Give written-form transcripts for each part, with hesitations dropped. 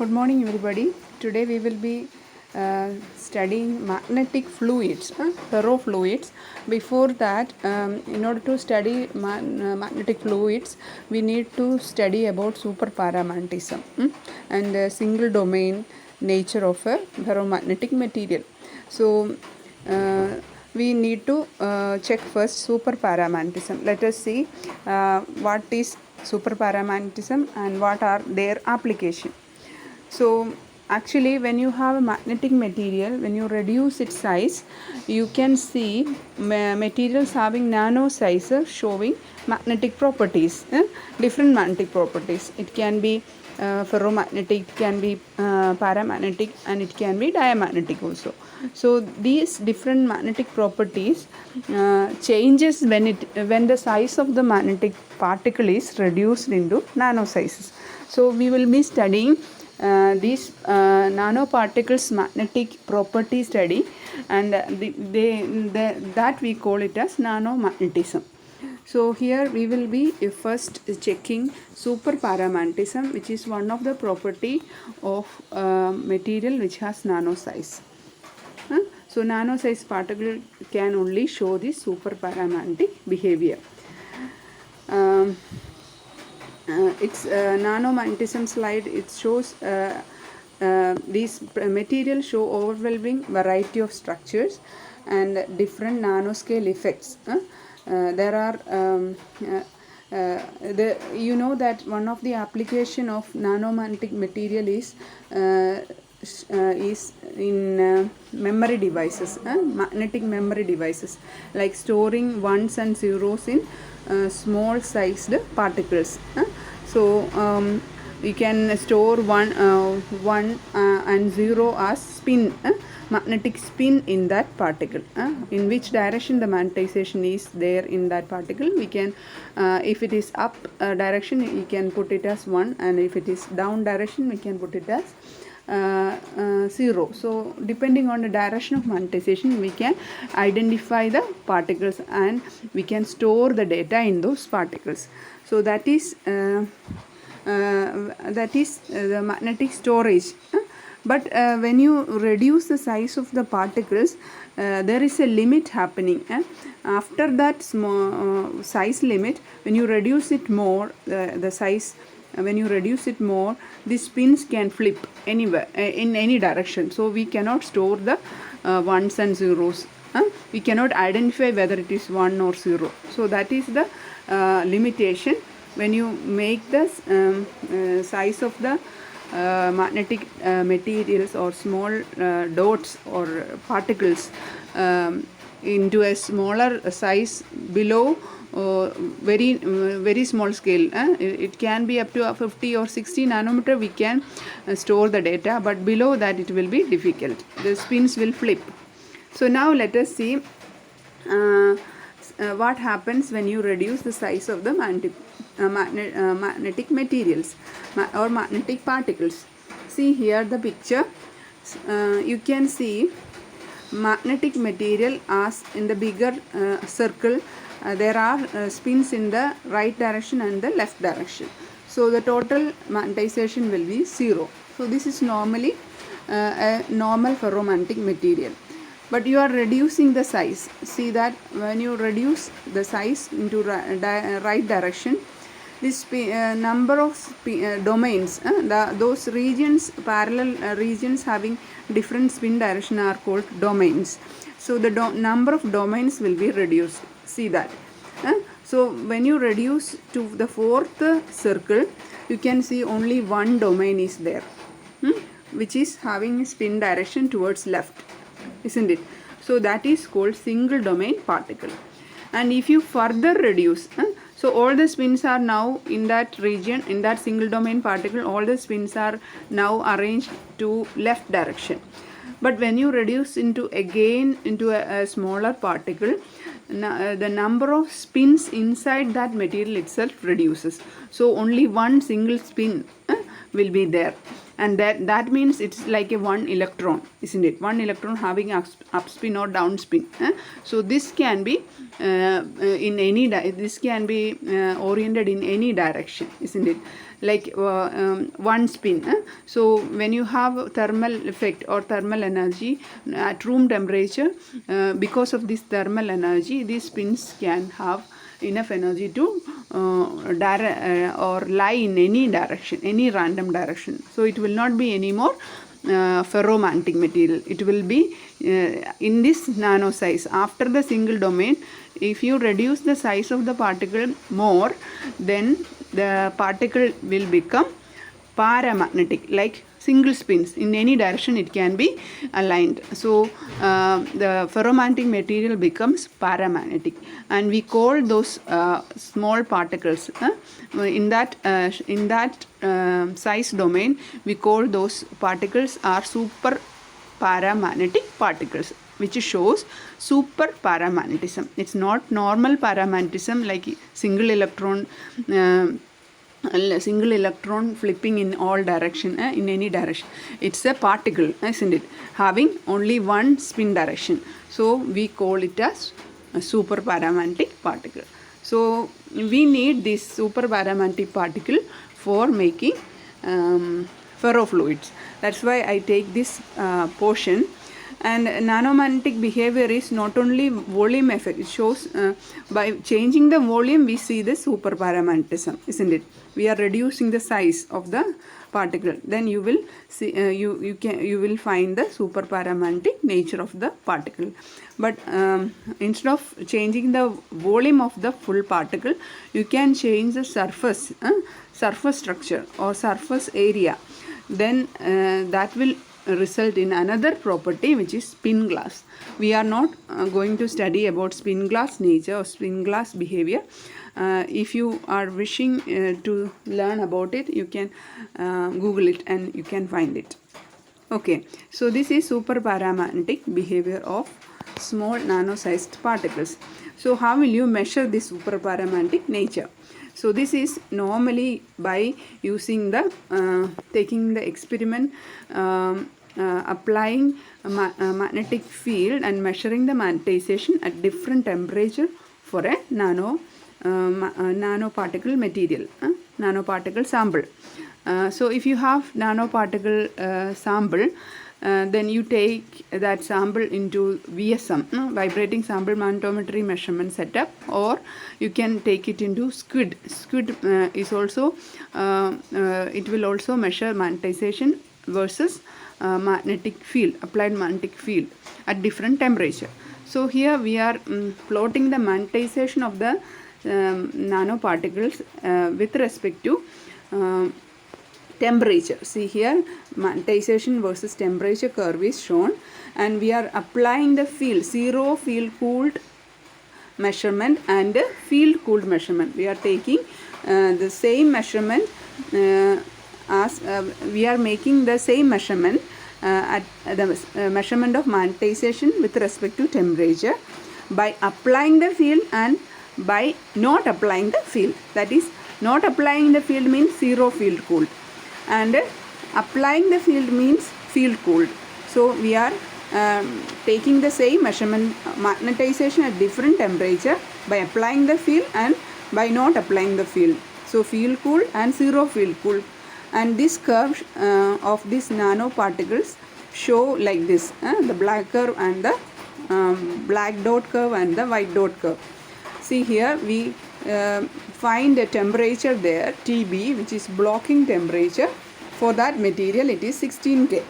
Good morning, everybody. Today we will be studying magnetic fluids, ferrofluids. Before that, in order to study magnetic fluids, we need to study about superparamagnetism and single domain nature of a ferromagnetic material. So, we need to check first superparamagnetism. Let us see what is superparamagnetism and what are their application. So actually, when you have a magnetic material, when you reduce its size, you can see materials having nano size showing magnetic properties, different magnetic properties. It can be ferromagnetic, it can be paramagnetic, and it can be diamagnetic also. So these different magnetic properties changes when the size of the magnetic particle is reduced into nano sizes. So we will be studying these nanoparticles magnetic property study, and that we call it as nanomagnetism. So here we will be first checking superparamagnetism, which is one of the property of material which has nano size. So nano size particle can only show the superparamagnetic behavior. Its nanomagnetism slide, it shows these materials show overwhelming variety of structures and different nanoscale effects. There are you know that one of the application of nanomagnetic material is in memory devices, magnetic memory devices, like storing ones and zeros in small sized particles. So you can store one and zero as spin, magnetic spin in that particle. In which direction the magnetization is there in that particle, we can if it is up direction, we can put it as 1, and if it is down direction, we can put it as 0. So depending on the direction of magnetization, we can identify the particles and we can store the data in those particles. So that is the magnetic storage. But when you reduce the size of the particles, there is a limit happening. After that small size limit, when you reduce it more, the size, when you reduce it more, the spins can flip anywhere, in any direction. So we cannot store the ones and zeros. We cannot identify whether it is 1 or 0. So that is the limitation. When you make the size of the magnetic materials or small dots or particles into a smaller size below very small scale, it can be up to 50 or 60 nanometer, we can store the data, but below that it will be difficult. The spins will flip. So now let us see what happens when you reduce the size of the magnetic materials or magnetic particles. See here the picture. You can see magnetic material as in the bigger circle. There are spins in the right direction and the left direction. So the total magnetization will be 0. So this is normally a normal ferromagnetic material. But you are reducing the size. See that when you reduce the size into right direction, this number of domains, those regions, parallel regions having different spin direction are called domains. So the number of domains will be reduced. See that. So when you reduce to the fourth circle, you can see only one domain is there, which is having spin direction towards left, isn't it? So that is called single domain particle. And if you further reduce, so all the spins are now in that region, in that single domain particle, all the spins are now arranged to left direction. But when you reduce into a smaller particle, the number of spins inside that material itself reduces. So only one single spin will be there, and that means it's like a one electron, isn't it? One electron having up spin or down spin. So this can be oriented in any direction, isn't it? like one spin. So when you have thermal effect or thermal energy at room temperature, because of this thermal energy, these spins can have enough energy to or lie in any direction, any random direction. So it will not be any more ferromagnetic material. It will be in this nano size. After the single domain, if you reduce the size of the particle more, then the particle will become paramagnetic, like single spins in any direction it can be aligned. So the ferromagnetic material becomes paramagnetic, and we call those small particles in that size domain, we call those particles are super paramagnetic particles, which shows super paramagnetism. It's not normal paramagnetism like single electron flipping in all direction, in any direction. It's a particle, isn't it, having only one spin direction. So we call it as a super paramagnetic particle. So we need this super paramagnetic particle for making ferrofluids. That's why I take this portion. And nanomagnetic behavior is not only volume effect. It shows by changing the volume we see the superparamagnetism, isn't it? We are reducing the size of the particle. Then you will see you will find the superparamagnetic nature of the particle. But instead of changing the volume of the full particle, you can change the surface structure or surface area. Then that will result in another property, which is spin glass. We are not going to study about spin glass nature or spin glass behavior. If you are wishing to learn about it, you can Google it and you can find it. Okay, so this is superparamagnetic behavior of small nano-sized particles. So how will you measure this superparamagnetic nature? So this is normally by using the taking the experiment, applying a magnetic field and measuring the magnetization at different temperature for a nanoparticle material, nanoparticle sample. So if you have nanoparticle sample, then you take that sample into VSM, vibrating sample magnetometry measurement setup, or you can take it into SQUID. SQUID is also it will also measure magnetization versus magnetic field, applied magnetic field at different temperature. So here we are plotting the magnetization of the nanoparticles with respect to temperature. See here, magnetization versus temperature curve is shown, and we are applying the field, zero field cooled measurement and field cooled measurement. We are taking the same measurement as we are making the same measurement at the measurement of magnetization with respect to temperature by applying the field and by not applying the field. That is, not applying the field means zero field cooled, and applying the field means field cooled. So we are taking the same measurement, magnetization at different temperature, by applying the field and by not applying the field. So field cooled and zero field cooled. And this curve of these nanoparticles show like this, the black curve and the black dot curve and the white dot curve. See here, we find a temperature there, TB, which is blocking temperature. For that material it is 16K.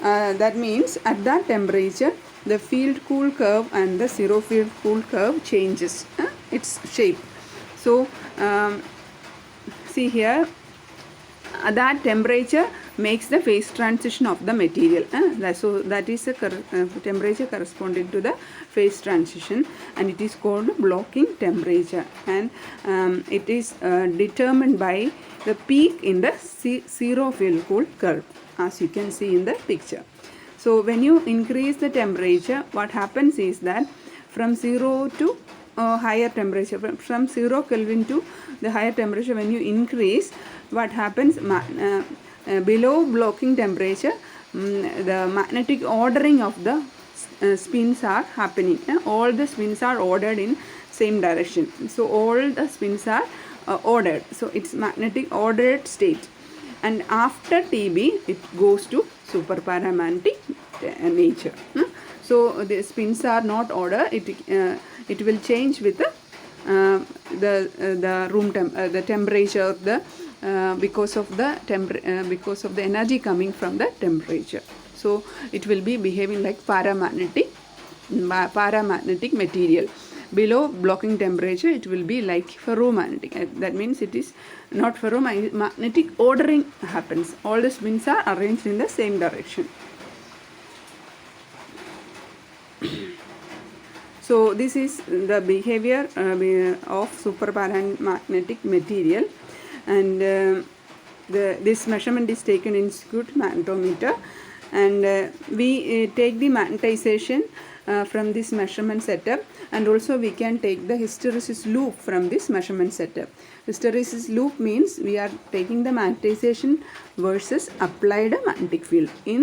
That means at that temperature the field cool curve and the zero field cool curve changes its shape. So see here, that temperature makes the phase transition of the material. So that is a temperature corresponding to the phase transition, and it is called blocking temperature, and it is determined by the peak in the zero field cool curve, as you can see in the picture. So when you increase the temperature, what happens is that from 0 to higher temperature, from 0 Kelvin to the higher temperature, when you increase, what happens, below blocking temperature, the magnetic ordering of the spins are happening. All the spins are ordered in same direction. So all the spins are ordered. So it's magnetic ordered state. And after TB, it goes to superparamagnetic nature. So the spins are not ordered. It will change with the room the temperature, because of the energy coming from the temperature. So it will be behaving like paramagnetic material. Below blocking temperature, it will be like ferromagnetic. That means it is not ferromagnetic ordering happens. All the spins are arranged in the same direction. So this is the behavior of superparamagnetic material, and this measurement is taken in skewed magnetometer, and we take the magnetization from this measurement setup, and also we can take the hysteresis loop from this measurement setup. Hysteresis loop means we are taking the magnetization versus applied magnetic field in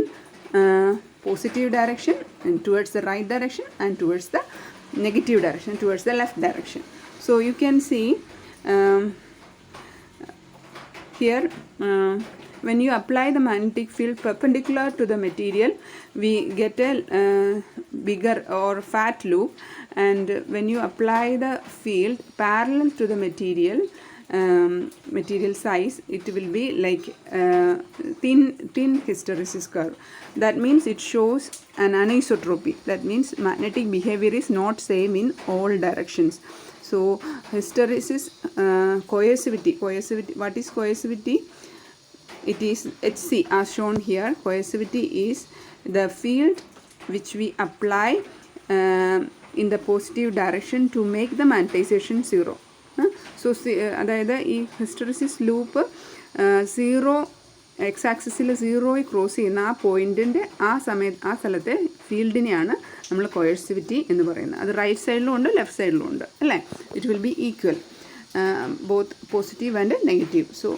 positive direction and towards the right direction, and towards the negative direction, towards the left direction. So you can see here, when you apply the magnetic field perpendicular to the material, we get a bigger or fat loop, and when you apply the field parallel to the material size, it will be like thin hysteresis curve. That means it shows an anisotropy. That means magnetic behavior is not same in all directions. So hysteresis, coercivity. What is coercivity? It is Hc as shown here. Coercivity is the field which we apply in the positive direction to make the magnetization zero. So അതായത് ഈ hysteresis loop zero X ആക്സിസിൽ സീറോയിൽ cross ചെയ്യുന്ന ആ പോയിൻറ്റിൻ്റെ ആ സ്ഥലത്തെ ഫീൽഡിനെയാണ് നമ്മൾ കോയർസിവിറ്റി എന്ന് പറയുന്നത്. അത് റൈറ്റ് സൈഡിലും ഉണ്ട്, ലെഫ്റ്റ് സൈഡിലും ഉണ്ട്, അല്ലേ? It will be equal both positive and negative. So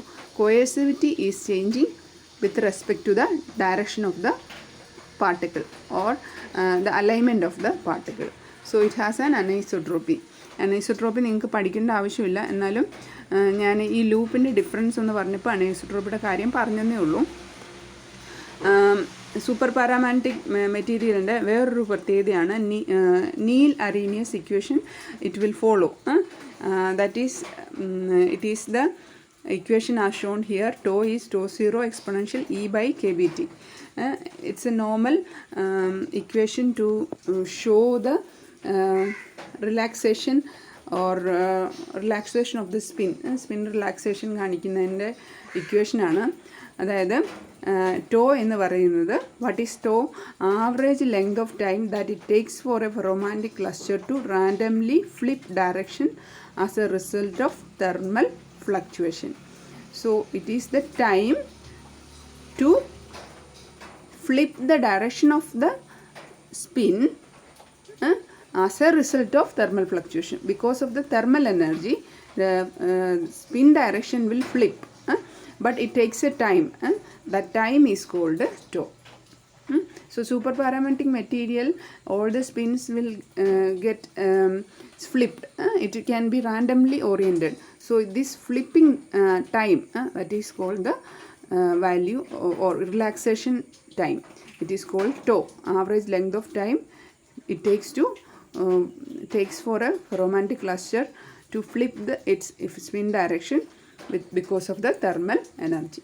coercivity is changing with respect to the direction of the particle or the alignment of the particle. So it has an anisotropy. Anisotropy നിങ്ങൾക്ക് പഠിക്കേണ്ട ആവശ്യമില്ല, എന്നാലും ഞാൻ ഈ ലൂപ്പിൻ്റെ difference എന്ന് പറഞ്ഞപ്പോൾ അനൈസോട്രോപ്പിയുടെ കാര്യം പറഞ്ഞതേ ഉള്ളൂ. സൂപ്പർ പാരാമാഗ്നറ്റിക് മെറ്റീരിയലിൻ്റെ വേറൊരു പ്രത്യേകതയാണ് Neel Arrhenius equation. It will follow that is it is the equation as shown here. Tau is tau 0 exponential E by kBt. It's a normal equation to show the relaxation or relaxation of the spin. Spin relaxation കാണിക്കുന്നതിൻ്റെ ഇക്വേഷനാണ്. അതായത് tau എന്ന് പറയുന്നത്, what is tau? Average length of time that it takes for a ferromagnetic cluster to randomly flip direction as a result of thermal fluctuation. So it is the time to flip the direction of the spin as a result of thermal fluctuation. Because of the thermal energy, the spin direction will flip, but it takes a time. That time is called tau. So superparamagnetic material, all the spins will get flipped. It can be randomly oriented. So this flipping time, that is called the value or relaxation time. It is called tau, average length of time it takes for a ferromagnetic cluster to flip its spin direction because of the thermal energy.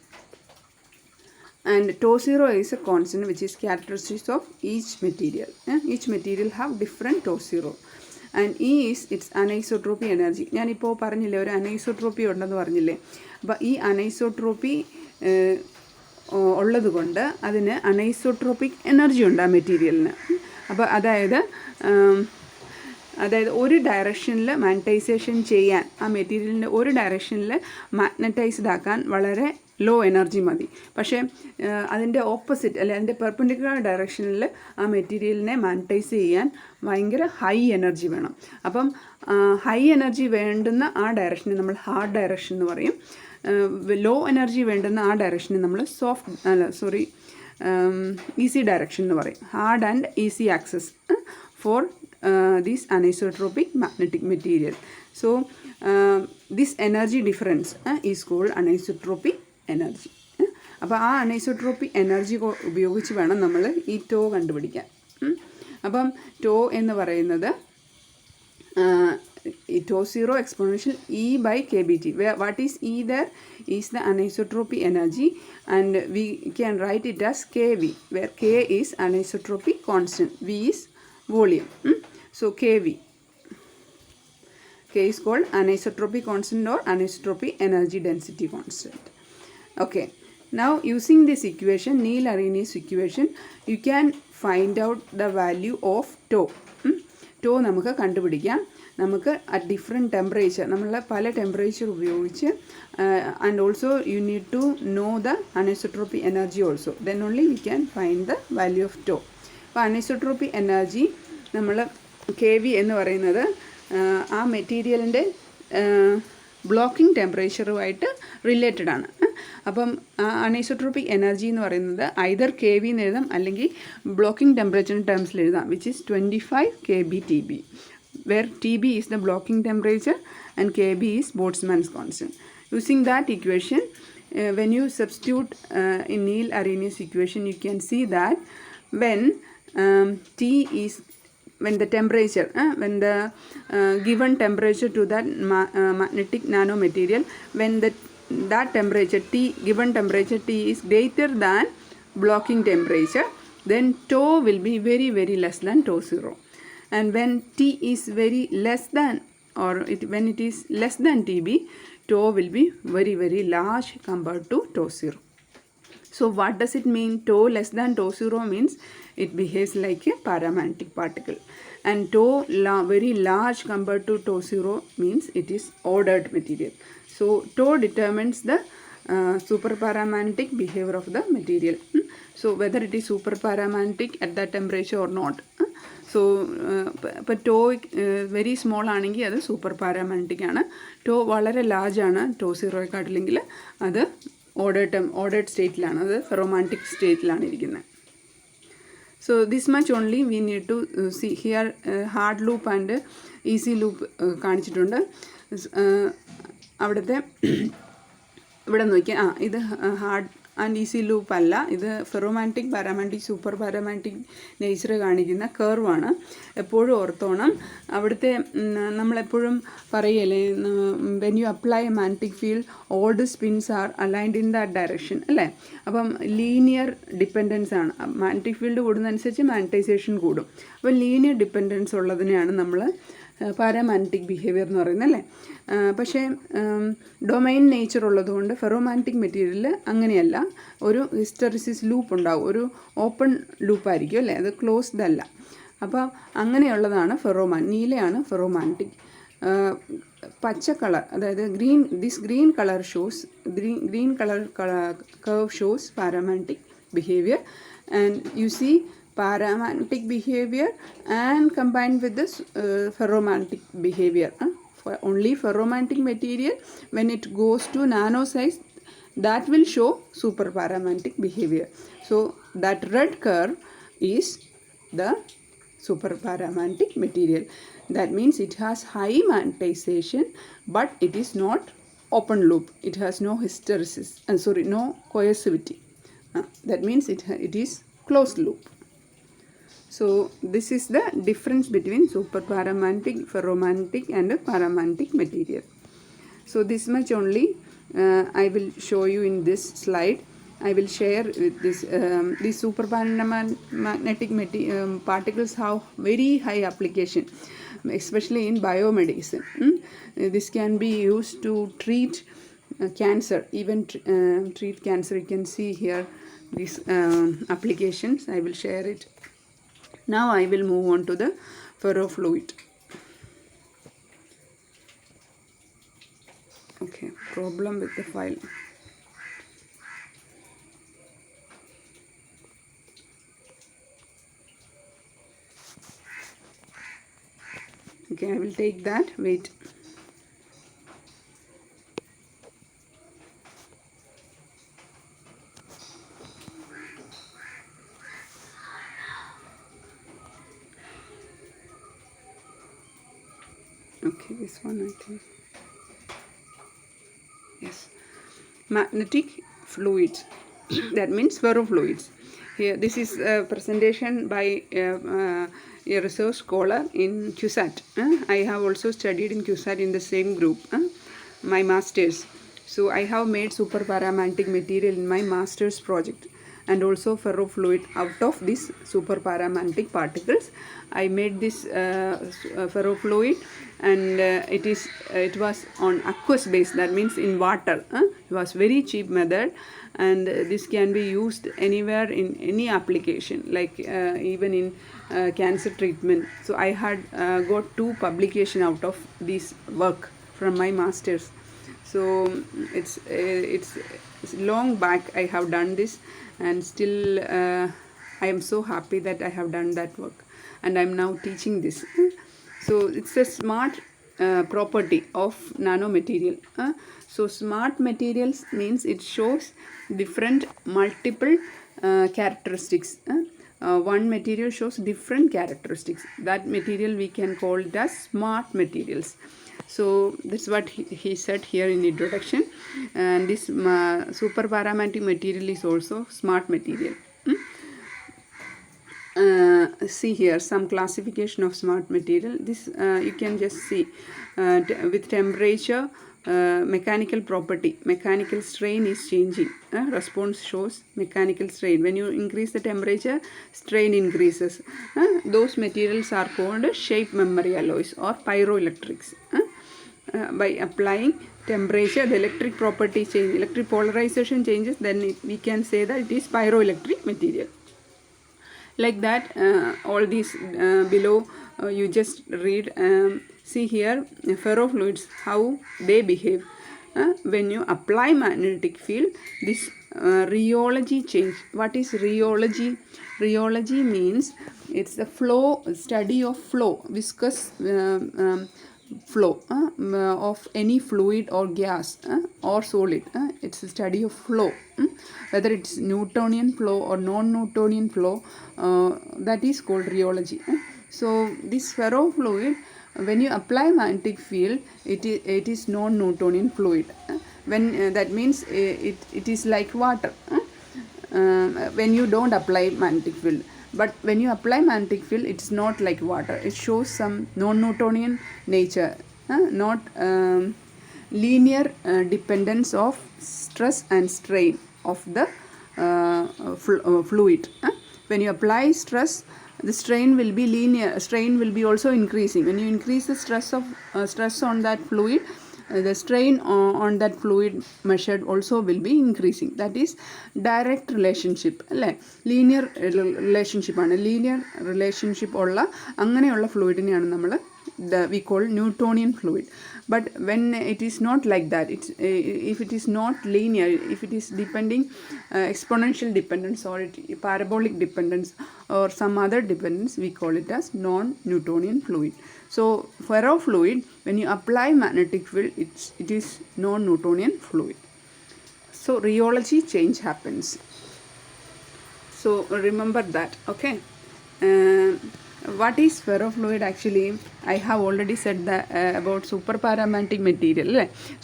And tau 0 is a constant which is characteristic of each material. Each material have different tau 0. And E is its anisotropy energy. ഞാനിപ്പോൾ പറഞ്ഞില്ലേ ഒരു anisotropy ഉണ്ടെന്ന് പറഞ്ഞില്ലേ. അപ്പോൾ ഈ anisotropy ഉള്ളത് കൊണ്ട് അതിന് അനൈസോട്രോപ്പിക് എനർജി ഉണ്ട് ആ മെറ്റീരിയലിന്. അപ്പോൾ അതായത് ഒരു ഡയറക്ഷനിൽ മാഗ്നറ്റൈസേഷൻ ചെയ്യാൻ, ആ മെറ്റീരിയലിൻ്റെ ഒരു ഡയറക്ഷനിൽ മാഗ്നറ്റൈസ്ഡ് ആക്കാൻ വളരെ ലോ എനർജി മതി. പക്ഷേ അതിൻ്റെ ഓപ്പോസിറ്റ് അല്ലെ അതിൻ്റെ പെർപെൻഡിക്കുലർ ഡയറക്ഷനിൽ ആ മെറ്റീരിയലിനെ മാഗ്നറ്റൈസ് ചെയ്യാൻ ഭയങ്കര ഹൈ എനർജി വേണം. അപ്പം ഹൈ എനർജി വേണ്ടുന്ന ആ ഡയറക്ഷനെ നമ്മൾ ഹാർഡ് ഡയറക്ഷൻ എന്ന് പറയും. ലോ എനർജി വേണ്ടുന്ന ആ ഡയറക്ഷനെ നമ്മൾ ഈസി ഡയറക്ഷൻ എന്ന് പറയും. Hard and easy access for this anisotropic magnetic material. So this energy difference is called anisotropy energy. അപ്പോൾ ആ അനൈസോട്രോപ്പി എനർജി ഉപയോഗിച്ച് വേണം നമ്മൾ ഈ ടോ കണ്ടുപിടിക്കാൻ. അപ്പം ടോ എന്ന് പറയുന്നത് tau 0 exponential E by kBt. Where what is E there is the anisotropy energy, and we can write it as kV, where k is anisotropy constant, V is volume. So kV, k is called anisotropy constant or anisotropy energy density constant. Okay, now using this equation, Neil-Arrhenius equation, you can find out the value of tau. Tau നമുക്ക് കണ്ടുപിടിക്കാം. നമുക്ക് at different temperature, നമ്മൾ പല temperature ഉപയോഗിച്ച്, and also you need to know the anisotropy energy also, then only we can find the value of tau. അപ്പോൾ anisotropy energy നമ്മൾ K V എന്ന് പറയുന്നത് ആ മെറ്റീരിയലിൻ്റെ ബ്ലോക്കിംഗ് ടെമ്പറേച്ചറുമായിട്ട് റിലേറ്റഡ് ആണ്. അപ്പം അനൈസോട്രോപ്പിക് എനർജി എന്ന് പറയുന്നത് ഐദർ കെ വി എന്ന് എഴുതാം അല്ലെങ്കിൽ ബ്ലോക്കിംഗ് ടെമ്പറേച്ചറിൻ്റെ ടേംസിൽ എഴുതാം, which is 25 kBTB, where TB is the blocking temperature and KB is Boltzmann's constant. Using that equation, when you substitute in Neil-Arrhenius equation, you can see that when when the temperature, when the given temperature to that magnetic nanomaterial, when that temperature T, given temperature T is greater than blocking temperature, then tau will be very, very less than tau 0. And when T is very less than, or when it is less than TB, tau will be very, very large compared to tau 0. So what does it mean? Tau less than tau 0 means it behaves like a paramagnetic particle, and tau very large compared to tau 0 means it is ordered material. So tau determines the superparamagnetic behavior of the material. So whether it is superparamagnetic at that temperature or not. So ഇപ്പോൾ tau very small ആണെങ്കിൽ അത് super paramagnetic ആണ്. Tau വളരെ large ആണ്, tau സീറോയെക്കാട്ടില്ലെങ്കിൽ അത് ordered സ്റ്റേറ്റിലാണ്, അത് ഫെറോമാഗ്നറ്റിക് സ്റ്റേറ്റിലാണ് ഇരിക്കുന്നത്. So this much only we need to see here. Hard loop and easy loop കാണിച്ചിട്ടുണ്ട്. അവിടുത്തെ ഇവിടെ നോക്കിയാൽ ഇത് ഹാർഡ് ആൻഡ് ഈസി ലൂപ്പ് അല്ല, ഇത് ferromagnetic, paramagnetic, super paramagnetic nature കാണിക്കുന്ന കർവാണ്. എപ്പോഴും ഓർത്തോണം. അവിടുത്തെ നമ്മളെപ്പോഴും പറയല്ലേ, when you apply a magnetic field all the spins are aligned in that direction അല്ലേ. അപ്പം ലീനിയർ ഡിപ്പെൻഡൻസ് ആണ്. മാഗ്നറ്റിക് ഫീൽഡ് കൂടുന്നതനുസരിച്ച് മാഗ്നറ്റൈസേഷൻ കൂടും. അപ്പോൾ ലീനിയർ ഡിപ്പെൻഡൻസ് ഉള്ളതിനെയാണ് നമ്മൾ പാരാമാഗ്നറ്റിക് ബിഹേവിയർ എന്ന് പറയുന്നത് അല്ലേ. പക്ഷേ ഡൊമൈൻ നേച്ചർ ഉള്ളതുകൊണ്ട് ഫെറോമാഗ്നറ്റിക് മെറ്റീരിയൽ അങ്ങനെയല്ല, ഒരു ഹിസ്റ്ററിസിസ് ലൂപ്പ് ഉണ്ടാവും, ഒരു ഓപ്പൺ ലൂപ്പായിരിക്കും അല്ലേ, അത് ക്ലോസ്ഡ് അല്ല. അപ്പോൾ അങ്ങനെയുള്ളതാണ് നീലയാണ് ഫെറോമാഗ്നറ്റിക്. പച്ച കളർ, അതായത് this green colour shows, green colour curve shows paramagnetic behaviour, and you see paramagnetic behavior and combined with this ferromagnetic behavior. For only ferromagnetic material, when it goes to nano size, that will show superparamagnetic behavior. So that red curve is the superparamagnetic material. That means it has high magnetization, but it is not open loop. It has no hysteresis, no coercivity. That means it is closed loop. So this is the difference between superparamagnetic, ferromagnetic and paramagnetic material. So this much only I will show you in this slide. I will share with these superparamagnetic particles have very high application, especially in biomedicine. This can be used to treat cancer, even treat cancer. You can see here these applications. I will share it. Now I will move on to the ferrofluid. Okay, problem with the file. Okay, I will take that. Wait. Okay, this one I think. Yes. Magnetic fluids, that means ferrofluids. Here, this is a presentation by a research scholar in CUSAT. I have also studied in CUSAT in the same group, my master's. So I have made superparamagnetic material in my master's project, and also ferrofluid out of these superparamagnetic particles. I made this ferrofluid, and it was on aqueous base, that means in water. It was very cheap method, and this can be used anywhere in any application, like even in cancer treatment. So I had got 2 publication out of this work from my masters. So it's long back I have done this, and still I am so happy that I have done that work, and I am now teaching this. So it's a smart property of nanomaterial. So smart materials means it shows different multiple characteristics. One material shows different characteristics. That material we can call it as smart materials. So that's what he said here in introduction. And this superparamagnetic material is also smart material. See here some classification of smart material. This you can just see with temperature, mechanical property, mechanical strain is changing. Response shows mechanical strain. When you increase the temperature, strain increases. Those materials are called shape memory alloys or pyroelectrics. By applying temperature, the electric property change, electric polarization changes, then we can say that it is pyroelectric material. Like that, all these below you just read. See here ferrofluids, how they behave. When you apply magnetic field, this rheology change. What is rheology? Rheology means it's the flow, study of flow, viscous flow of any fluid or gas or solid. It's a study of flow, whether it's Newtonian flow or non-Newtonian flow, that is called rheology. So this ferrofluid, when you apply magnetic field, it is non-Newtonian fluid. When that means it is like water when you don't apply magnetic field. But when you apply magnetic field, it's not like water. It shows some non-Newtonian nature, not linear dependence of stress and strain of the fluid. When you apply stress, the strain will be linear. Strain will be also increasing. When you increase the stress on that fluid, the strain on that fluid measured also will be increasing. That is direct relationship. Linear relationship ആണ്. Linear relationship ഉള്ള അങ്ങനെയുള്ള ഫ്ലൂയിഡിനെയാണ് നമ്മൾ we call Newtonian fluid. But when it is not like that, if it is not linear, if it is depending exponential dependence or parabolic dependence or some other dependence, we call it as non-Newtonian fluid. So ferrofluid, when you apply magnetic field, it is non-Newtonian fluid. So rheology change happens. So remember that. Okay. What is ferrofluid actually? I have already said that about superparamagnetic material.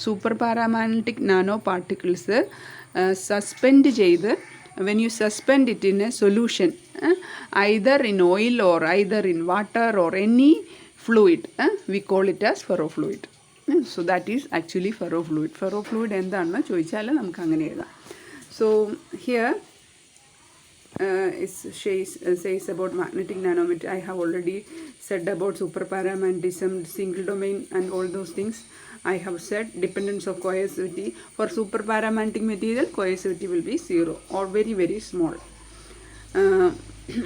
Superparamagnetic nanoparticles suspend ചെയ്ത്, when you suspend it in a solution, either in oil or either in water or any fluid, we call it as ferrofluid. So that is actually ferrofluid. Ferrofluid എന്താണെന്ന് ചോദിച്ചാൽ നമുക്ക് അങ്ങനെ എഴുതാം. So here it says about magnetic nanometer. I have already said about superparamagnetism, single domain and all those things. I have said dependence of coercivity. For superparamagnetic material, coercivity will be 0 or very very small.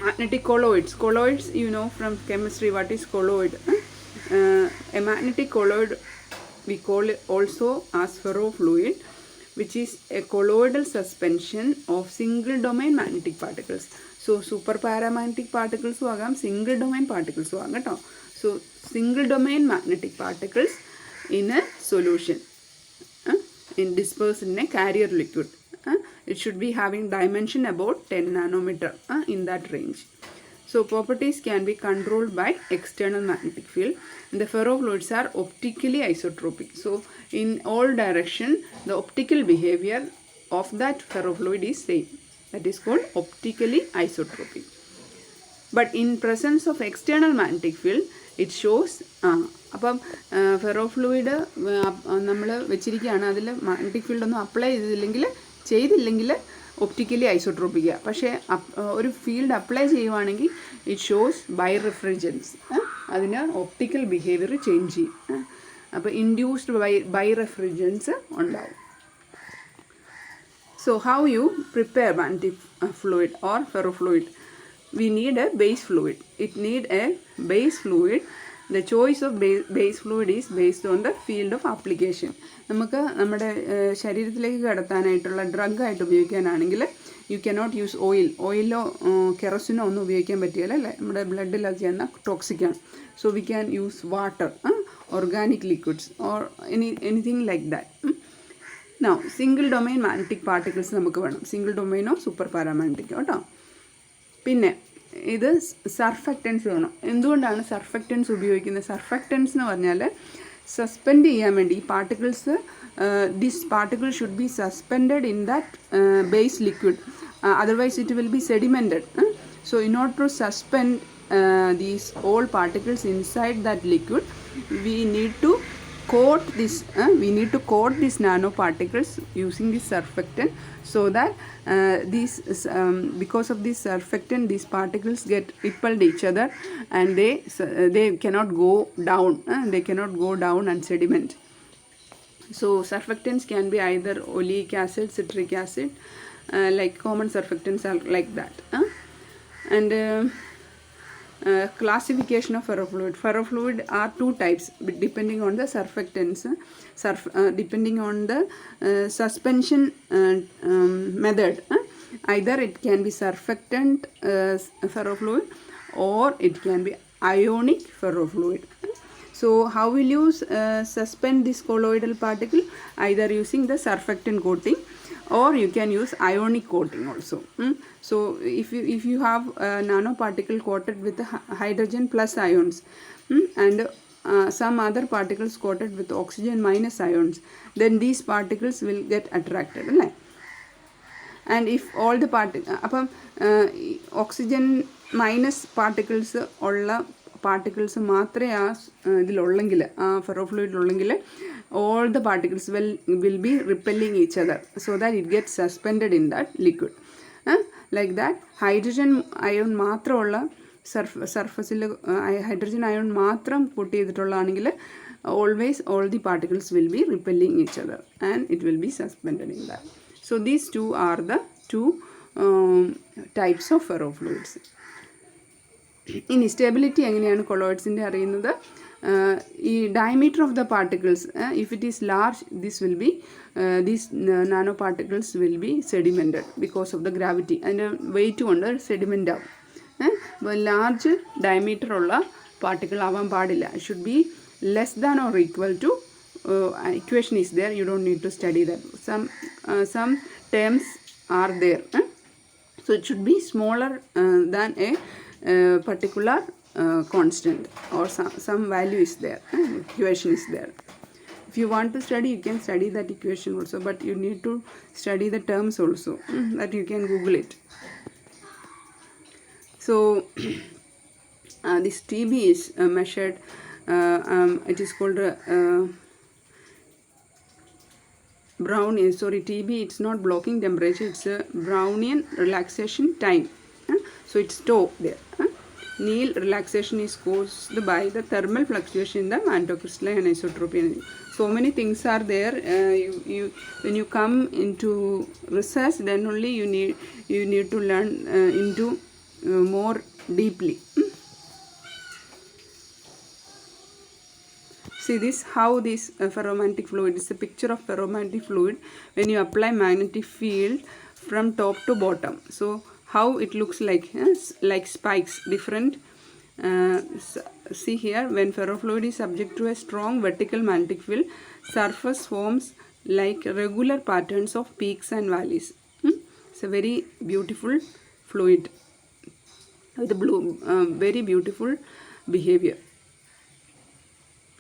Magnetic colloids. Colloids, you know from chemistry what is colloid. A magnetic colloid we call it also as ferrofluid, which is a colloidal suspension of single domain magnetic particles. So superparamagnetic particles ആകാം, single domain particles ആകാം കേട്ടോ. So single domain magnetic particles in a solution, in dispersed in a carrier liquid. It should be having dimension about 10 nanometer, in that range. So properties can be controlled by external magnetic field. The ferrofluids are optically isotropic. So in all direction, the optical behavior of that ferrofluid is same. That is called optically isotropic. But in presence of external magnetic field, it shows അപ്പം ferrofluid നമ്മൾ വെച്ചിരിക്കുകയാണ്, അതിൽ magnetic field ഒന്നും apply ചെയ്തില്ലെങ്കിൽ optically ഐസോട്രോപ്പിക്കുക. പക്ഷേ ഒരു field apply ചെയ്യുവാണെങ്കിൽ it shows by refrigerants, അതിന് ഒപ്റ്റിക്കൽ ബിഹേവിയർ ചേഞ്ച് ചെയ്യും. അപ്പോൾ ഇൻഡ്യൂസ്ഡ് ബൈ റെഫ്രിജറൻസ് ഉണ്ടാവും. So how you prepare magnetic fluid or ferrofluid? We need a base fluid. It need a base fluid. The choice of base fluid is based on the field of application. നമുക്ക് നമ്മുടെ ശരീരത്തിലേക്ക് കടത്താനായിട്ടുള്ള ഡ്രഗായിട്ട് ഉപയോഗിക്കാനാണെങ്കിൽ you cannot use ഓയിലോ കെറസിനോ ഒന്നും ഉപയോഗിക്കാൻ പറ്റില്ല, അല്ലേ? നമ്മുടെ ബ്ലഡിൽ അത് ചെയ്യുന്ന ടോക്സിക്കാണ്. So we can use water, organic liquids or anything like that. Now, single domain magnetic particles നമുക്ക് വേണം. സിംഗിൾ ഡൊമൈനോ സൂപ്പർ പാരാമാഗ്നറ്റിക്കോ കേട്ടോ. പിന്നെ ഇത് സർഫക്റ്റൻസ് വേണം. എന്തുകൊണ്ടാണ് സർഫക്റ്റൻസ് ഉപയോഗിക്കുന്നത്? സർഫക്റ്റൻസ് എന്ന് പറഞ്ഞാൽ സസ്പെൻഡ് ചെയ്യാൻ വേണ്ടി ഈ particles, this particle should be suspended in that base liquid, otherwise it will be sedimented. So in order to suspend these all particles inside that liquid, we need to coat these nanoparticles using this surfactant, so that because of this surfactant, these particles get repelled each other and they cannot go down and sediment. So surfactants can be either oleic acid, citric acid, like common surfactants are like that. And classification of ferrofluid. Ferrofluid are two types depending on the surfactants, depending on the suspension method. Either it can be surfactant ferrofluid or it can be ionic ferrofluid. So how will you suspend this colloidal particle? Either using the surfactant coating or you can use ionic coating also. So if you have a nanoparticle coated with hydrogen plus ions, and some other particles coated with oxygen minus ions, then these particles will get attracted, right? And if all the അപ്പം oxygen minus particles ഉള്ള particles മാത്രമേ ആ ഇതിലുള്ളെങ്കിൽ, ആ ഫെറോഫ്ലൂയിഡിലുള്ളെങ്കിൽ, all the particles will be repelling each other, so that it gets suspended in that liquid. Like that, hydrogen ion മാത്രമുള്ള സർഫസിൽ hydrogen ion മാത്രം കൂട്ടി ചെയ്തിട്ടുള്ളതാണെങ്കിൽ always all the particles will be repelling each other and it will be suspended in that. So these two are the two types of ferrofluids. ഇനി stability എങ്ങനെയാണ് കൊളോയിഡ്സിൻ്റെ അറിയുന്നത്? ഈ diameter of the particles, if it is large, these nano particles will be sedimented because of the gravity. അതിൻ്റെ weight കൊണ്ട് sediment ആവും. അപ്പോൾ large diameter ഉള്ള പാർട്ടിക്കിൾ ആവാൻ പാടില്ല. It should be less than or equal to, equation is there, you don't need to study that. some terms are there. So it should be smaller than a particular constant, or some value is there, equation is there. If you want to study, you can study that equation also, but you need to study the terms also, that you can Google it. So this TB is measured, it is called TB, it's not blocking temperature, it's a Brownian relaxation time. So it's tau there. Neal relaxation is caused by the thermal fluctuation in the magnetocrystalline anisotropy energy. So many things are there. When you come into research, then only you need to learn into more deeply. See this, how this ferromagnetic fluid is a picture of ferromagnetic fluid when you apply magnetic field from top to bottom. So how it looks like spikes, different. See here, when ferrofluid is subject to a strong vertical magnetic field, surface forms like regular patterns of peaks and valleys. It's a very beautiful fluid. with blue, very beautiful behavior.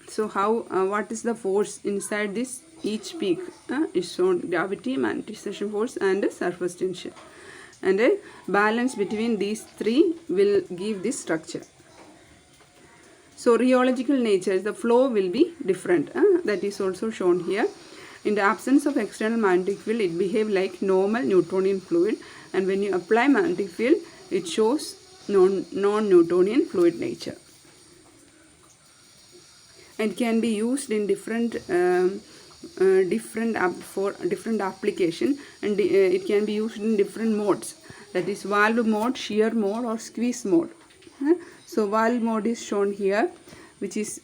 So how what is the force inside this each peak is shown: gravity, magnetization force, and surface tension, and a balance between these three will give this structure. So rheological nature, the flow will be different. That is also shown here. In the absence of external magnetic field, it behaves like normal Newtonian fluid, and when you apply magnetic field, it shows non-Newtonian fluid nature. And can be used in different for different application, and it can be used in different modes, that is valve mode, shear mode, or squeeze mode. So valve mode is shown here, which is,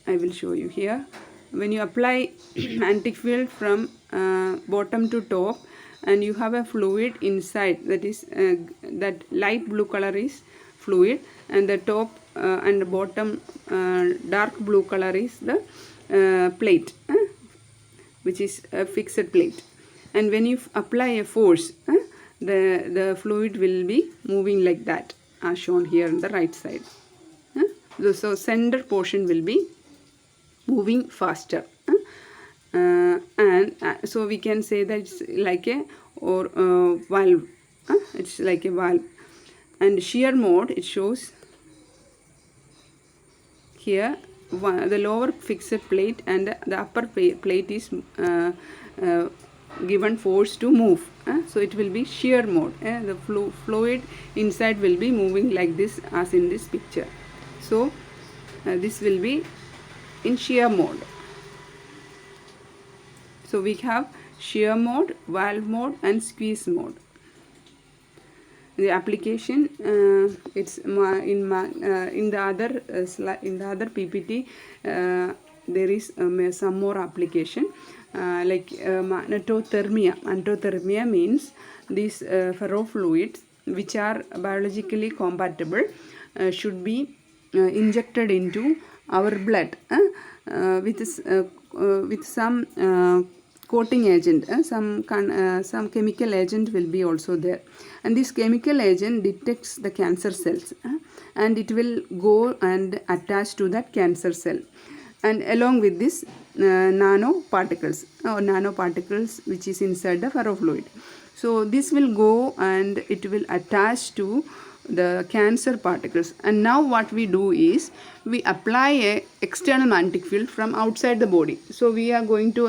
I will show you here. When you apply magnetic field from bottom to top, and you have a fluid inside, that is that light blue color is fluid, and the top and the bottom dark blue color is the plate, which is a fixed plate. And when you apply a force, the fluid will be moving like that, as shown here on the right side. So center portion will be moving faster, and so we can say that it's like a valve. It's like a valve. And shear mode, it shows here the lower fixed plate and the upper plate is given force to move. So it will be shear mode. The fluid inside will be moving like this, as in this picture. So this will be in shear mode. So we have shear mode, valve mode, and squeeze mode. The application, it's in the other PPT. There is some more application, like magnetothermia. Magnetothermia means these ferrofluids, which are biologically compatible, should be injected into our blood with some coating agent. Some chemical agent will be also there, and this chemical agent detects the cancer cells, and it will go and attach to that cancer cell, and along with this nanoparticles which is inside the ferrofluid. So this will go and it will attach to the cancer particles. And now what we do is we apply a external magnetic field from outside the body. So we are going to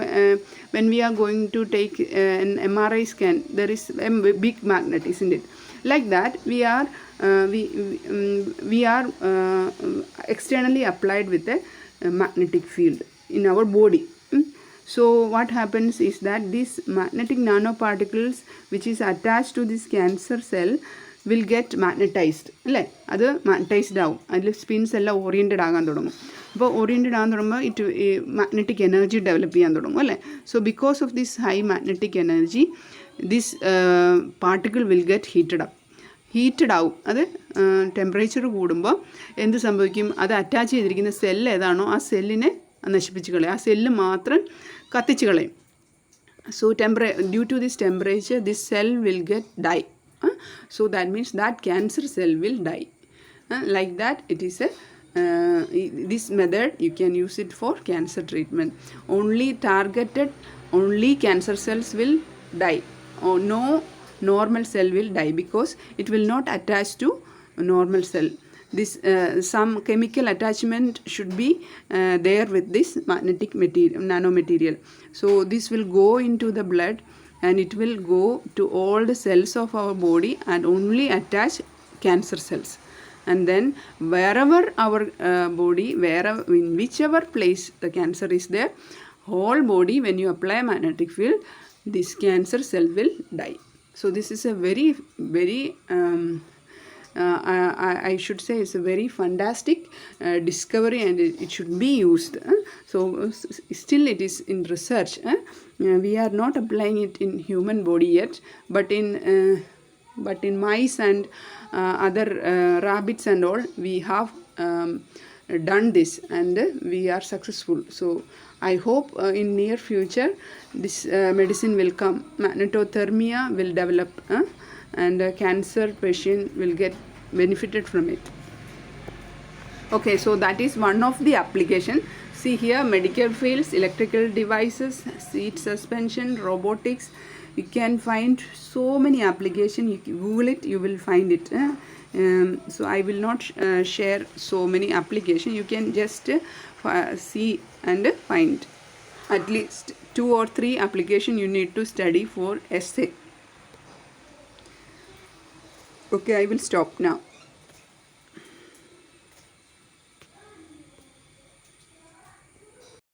when we are going to take an MRI scan, there is a big magnet, isn't it? Like that we are externally applied with a magnetic field in our body. So what happens is that these magnetic nanoparticles which is attached to this cancer cell will get magnetized. അല്ലേ, അത് magnetised ആവും. അതിൽ sphinx എല്ലാം oriented ആകാൻ തുടങ്ങും. അപ്പോൾ oriented ആകാൻ തുടങ്ങുമ്പോൾ മാഗ്നറ്റിക് എനർജി ഡെവലപ്പ് ചെയ്യാൻ തുടങ്ങും, അല്ലേ. So because of this high magnetic energy, this particle will get heated ആവും. അത് ടെമ്പറേച്ചർ കൂടുമ്പോൾ എന്ത് സംഭവിക്കും? അത് അറ്റാച്ച് ചെയ്തിരിക്കുന്ന സെല്ല് ഏതാണോ ആ സെല്ലിനെ നശിപ്പിച്ച് കളയും. ആ സെല്ല് മാത്രം കത്തിച്ച് കളയും. So due to this temperature, this cell will get die. So that means that cancer cell will die. Like that, it is a this method you can use it for cancer treatment. Only cancer cells will die, or no normal cell will die, because it will not attach to a normal cell. This some chemical attachment should be there with this magnetic material, nanomaterial. So this will go into the blood, and it will go to all the cells of our body and only attach cancer cells. And then wherever our body, in whichever place the cancer is there, whole body, when you apply magnetic field, this cancer cell will die. So this is a very I should say it's a very fantastic discovery, and it should be used. So still it is in research. We are not applying it in human body yet, but in mice and other rabbits and all, we have done this, and we are successful. So I hope in near future this medicine will come. Magnetothermia will develop, and cancer patient will get benefited from it. Okay, so that is one of the application. See here, medical fields, electrical devices, seat suspension, robotics. You can find so many application. You can Google it, you will find it. So I will not share so many application. You can just see and find at least 2 or 3 application you need to study for essay. Okay, I will stop now.